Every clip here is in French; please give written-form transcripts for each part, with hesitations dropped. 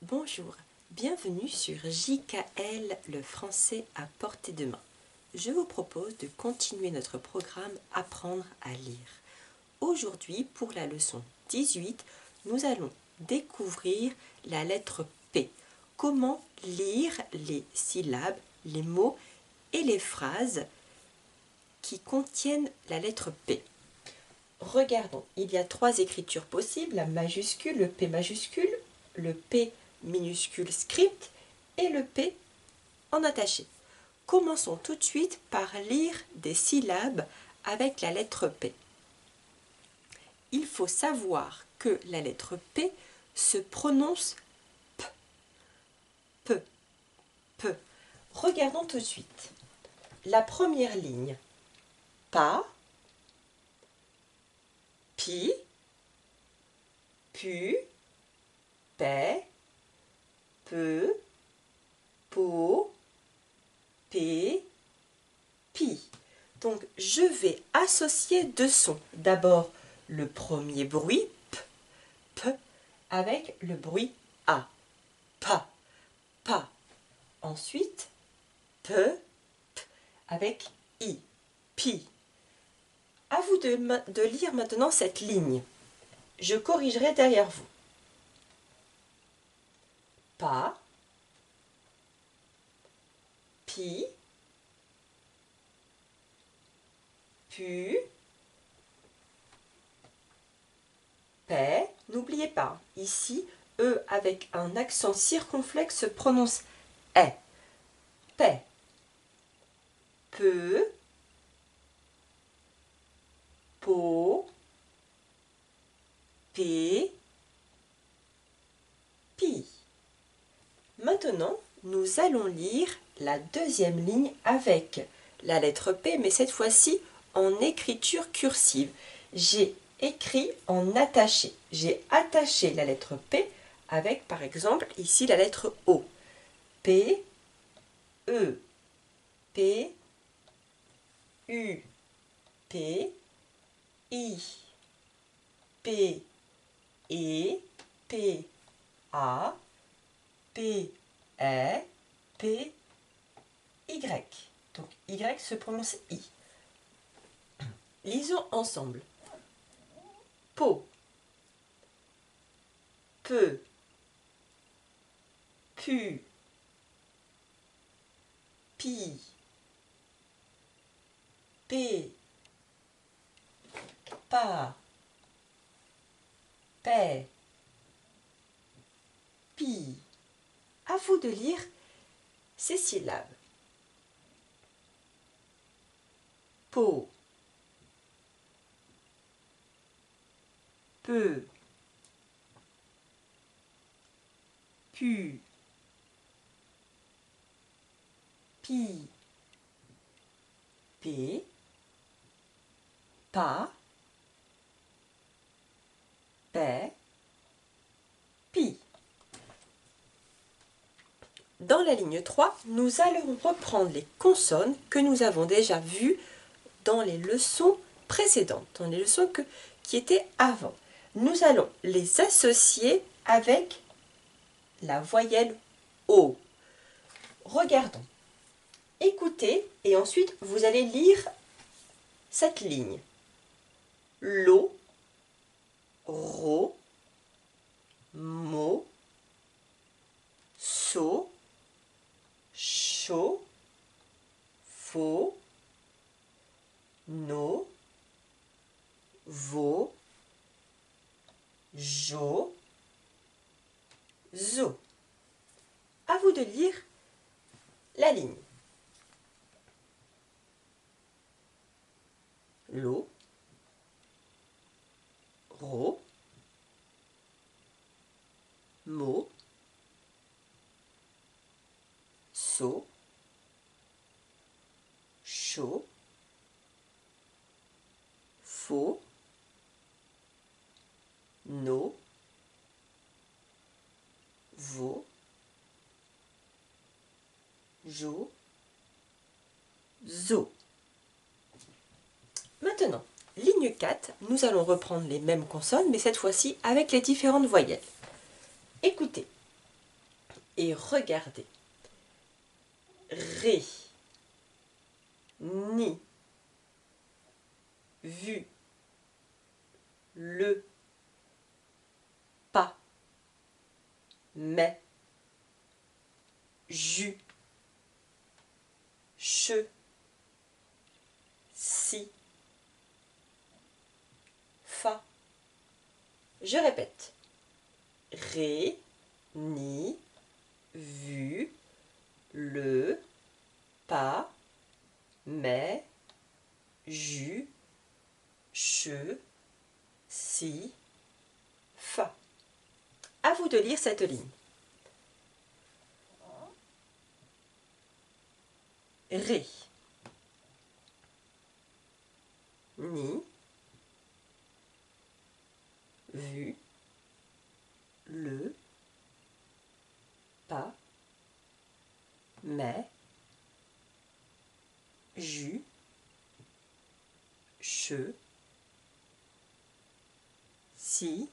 Bonjour, bienvenue sur JKL, le français à portée de main. Je vous propose de continuer notre programme Apprendre à lire. Aujourd'hui, pour la leçon 18, nous allons découvrir la lettre P. Comment lire les syllabes, les mots et les phrases qui contiennent la lettre P. Regardons, il y a trois écritures possibles, la majuscule, le P majuscule, le P minuscule script et le P en attaché. Commençons tout de suite par lire des syllabes avec la lettre P. Il faut savoir que la lettre P se prononce P, P, P. Regardons tout de suite. La première ligne, pas, pi, pu, paix, peu, po, p, pi. Donc je vais associer deux sons. D'abord le premier bruit, p, p, avec le bruit a, pa, pa. Ensuite, p, p, avec i, pi. À vous de lire maintenant cette ligne. Je corrigerai derrière vous. Pa, pi, pu, paix. N'oubliez pas, ici, E avec un accent circonflexe se prononce est. Paix, peu, po, p, pi. Maintenant, nous allons lire la deuxième ligne avec la lettre P, mais cette fois-ci en écriture cursive. J'ai écrit en attaché. J'ai attaché la lettre P avec, par exemple, ici la lettre O. P, E, P, U, P, I, P, E, P, A, P, E, P, Y. Donc Y se prononce I. Lisons ensemble. Po, peu, pu, pi, p, pa, paix, pi. À vous de lire ces syllabes. Po, peu, pu, pi, p, pa, paix, pi. Dans la ligne 3, nous allons reprendre les consonnes que nous avons déjà vues dans les leçons précédentes, dans les leçons qui étaient avant. Nous allons les associer avec la voyelle O. Regardons. Écoutez et ensuite vous allez lire cette ligne. Lo, ro, mo, so, cho, fo, no, vo, jo, zo. À vous de lire la ligne. Lo, ro, mo, so, cho, fo, no, vo, jo, zo. Maintenant, ligne 4, nous allons reprendre les mêmes consonnes, mais cette fois-ci avec les différentes voyelles. Écoutez. et regardez. Ré, ni, vu, le, pas, mais, jus, che, si, fa. Je répète. Ré, ni, vu, le, pas, mais, jus, che, si, fa. À vous de lire cette ligne. Ré, ni, vu, le, pas, mais, jus, che, si,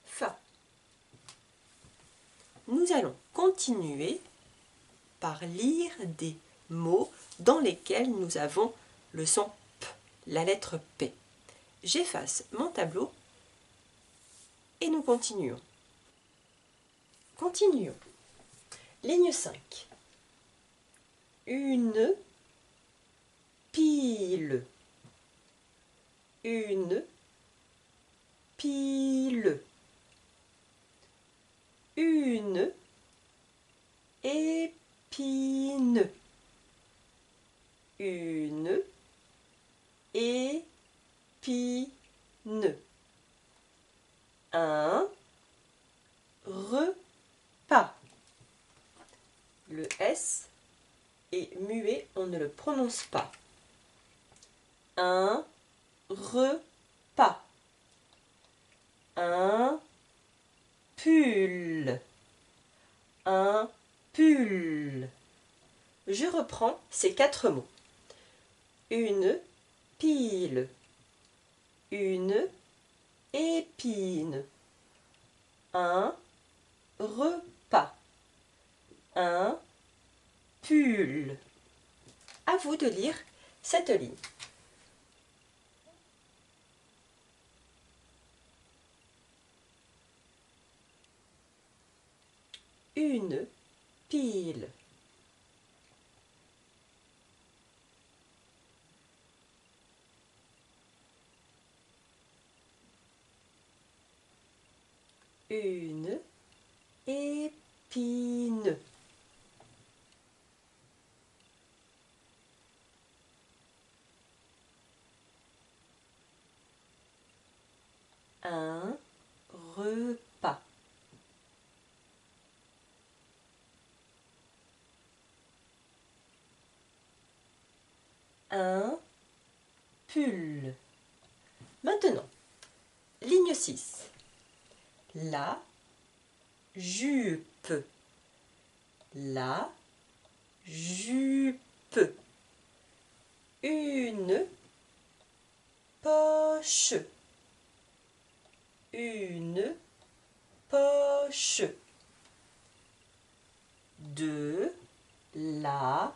fa. Nous allons continuer par lire des mots dans lesquels nous avons le son P, la lettre P. J'efface mon tableau et nous continuons. Continuons. Ligne 5. Une pile. Une pile. Une épine. Une épine. Un repas. Le S est muet, on ne le prononce pas. Un repas. Un pull. Un pull. Je reprends ces 4 mots. Une pile. Une épine. Un repas. Un pull. À vous de lire cette ligne. Une pile. Une épine. Un repas. Un pull. Maintenant, ligne 6. La jupe. La jupe. Une poche. Une poche. De la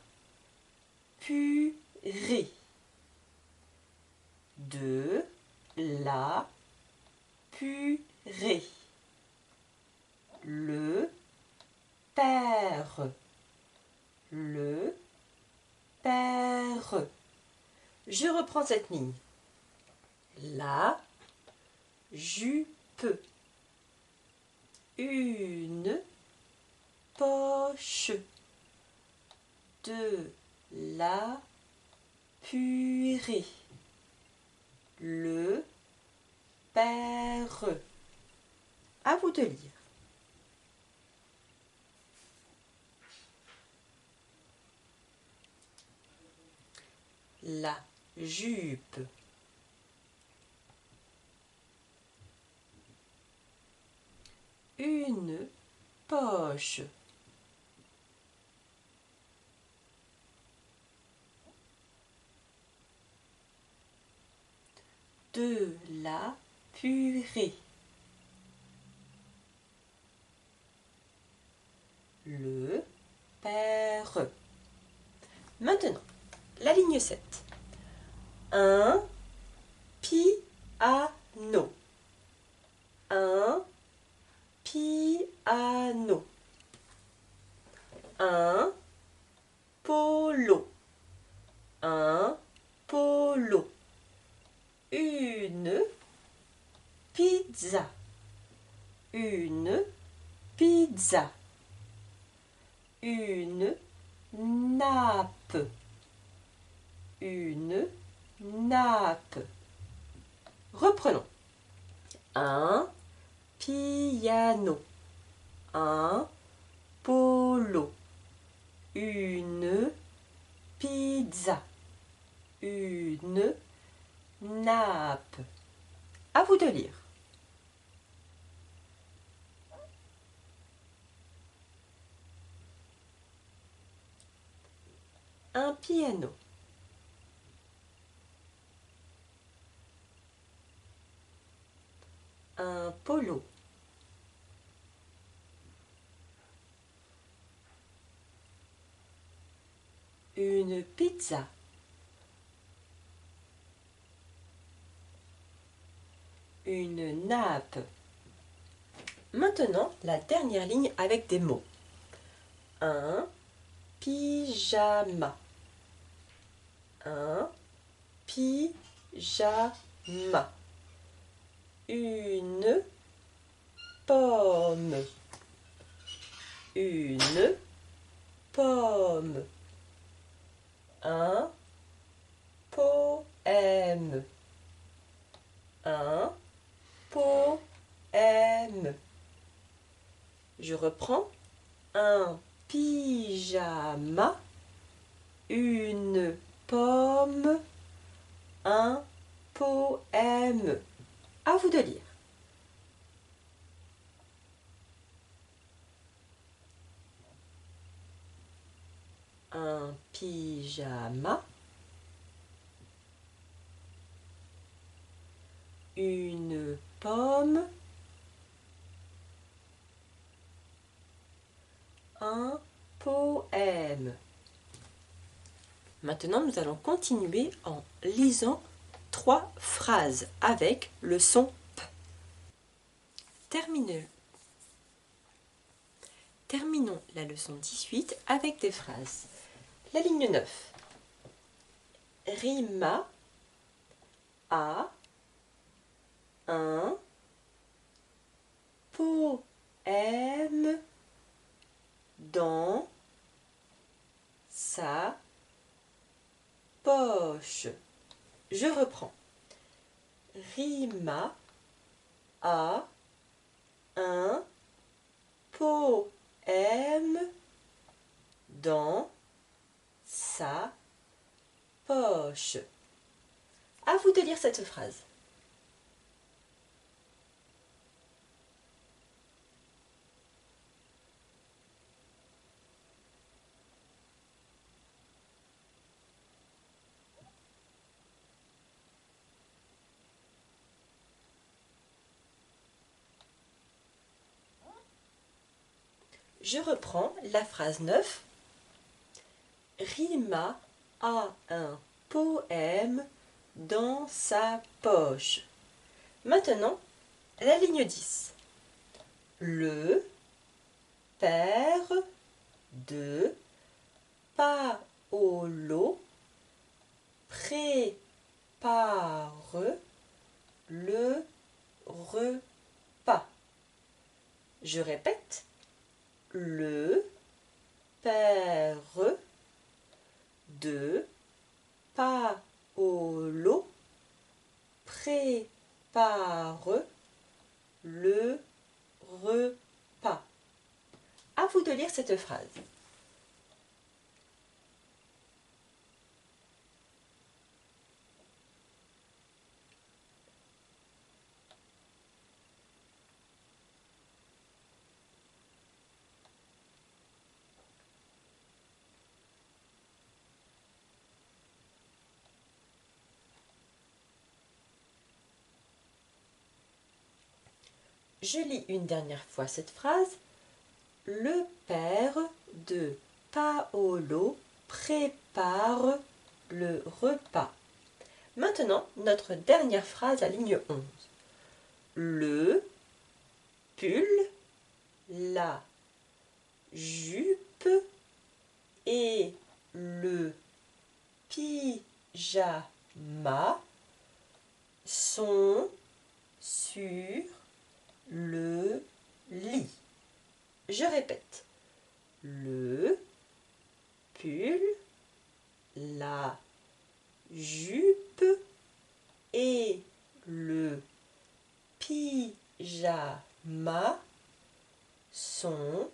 purée. De la purée. Le père. Le père. Je reprends cette ligne. La jupe. Une poche. De la purée. Le père. À vous de lire. La jupe. Une poche. De la purée. le père. Maintenant, la ligne 7. Un piano. Un piano. Un polo. Un polo. Une pizza. Une pizza. Une nappe. Une nappe. Reprenons. Un piano. Un polo. Une pizza. Une nappe. À vous de lire. Un piano. Un polo. Une pizza. Une nappe. Maintenant, la dernière ligne avec des mots. Un pyjama. Un pyjama. Une pomme. Une pomme. Un poème. Un poème. Je reprends. Un pyjama. Une pomme. Un poème. À vous de lire. Un pyjama. Une pomme. Un poème. Maintenant, nous allons continuer en lisant 3 phrases avec le son P. Terminons la leçon 18 avec des phrases. La ligne 9. Rima a un poème dans sa poche. Je reprends. Rima a un poème dans sa poche. À vous de lire cette phrase. Je reprends la phrase 9. Rima a un poème dans sa poche. Maintenant, la ligne 10. Le père de Paolo prépare le repas. Je répète. Le père de Paolo prépare le repas. À vous de lire cette phrase. Je lis une dernière fois cette phrase. Le père de Paolo prépare le repas. Maintenant, notre dernière phrase à ligne 11. Le pull, la jupe et le pyjama sont sur le lit. Je répète. Le pull, la jupe et le pyjama sont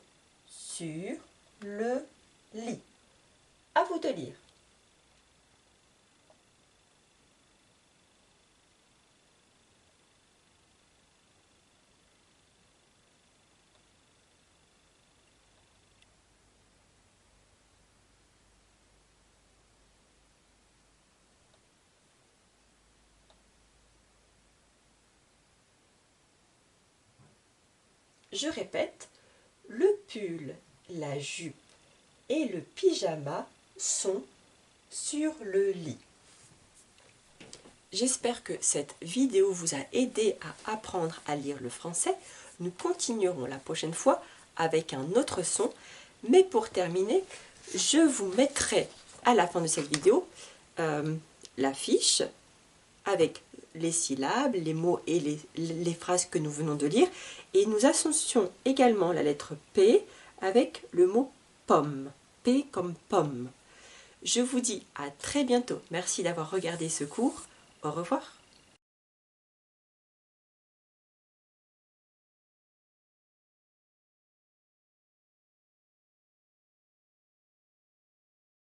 sur le lit. À vous de lire. Je répète, le pull, la jupe et le pyjama sont sur le lit. J'espère que cette vidéo vous a aidé à apprendre à lire le français. Nous continuerons la prochaine fois avec un autre son. Mais pour terminer, je vous mettrai à la fin de cette vidéo la fiche avec les syllabes, les mots et les phrases que nous venons de lire. Et nous associons également la lettre P avec le mot pomme. P comme pomme. Je vous dis à très bientôt. Merci d'avoir regardé ce cours. Au revoir.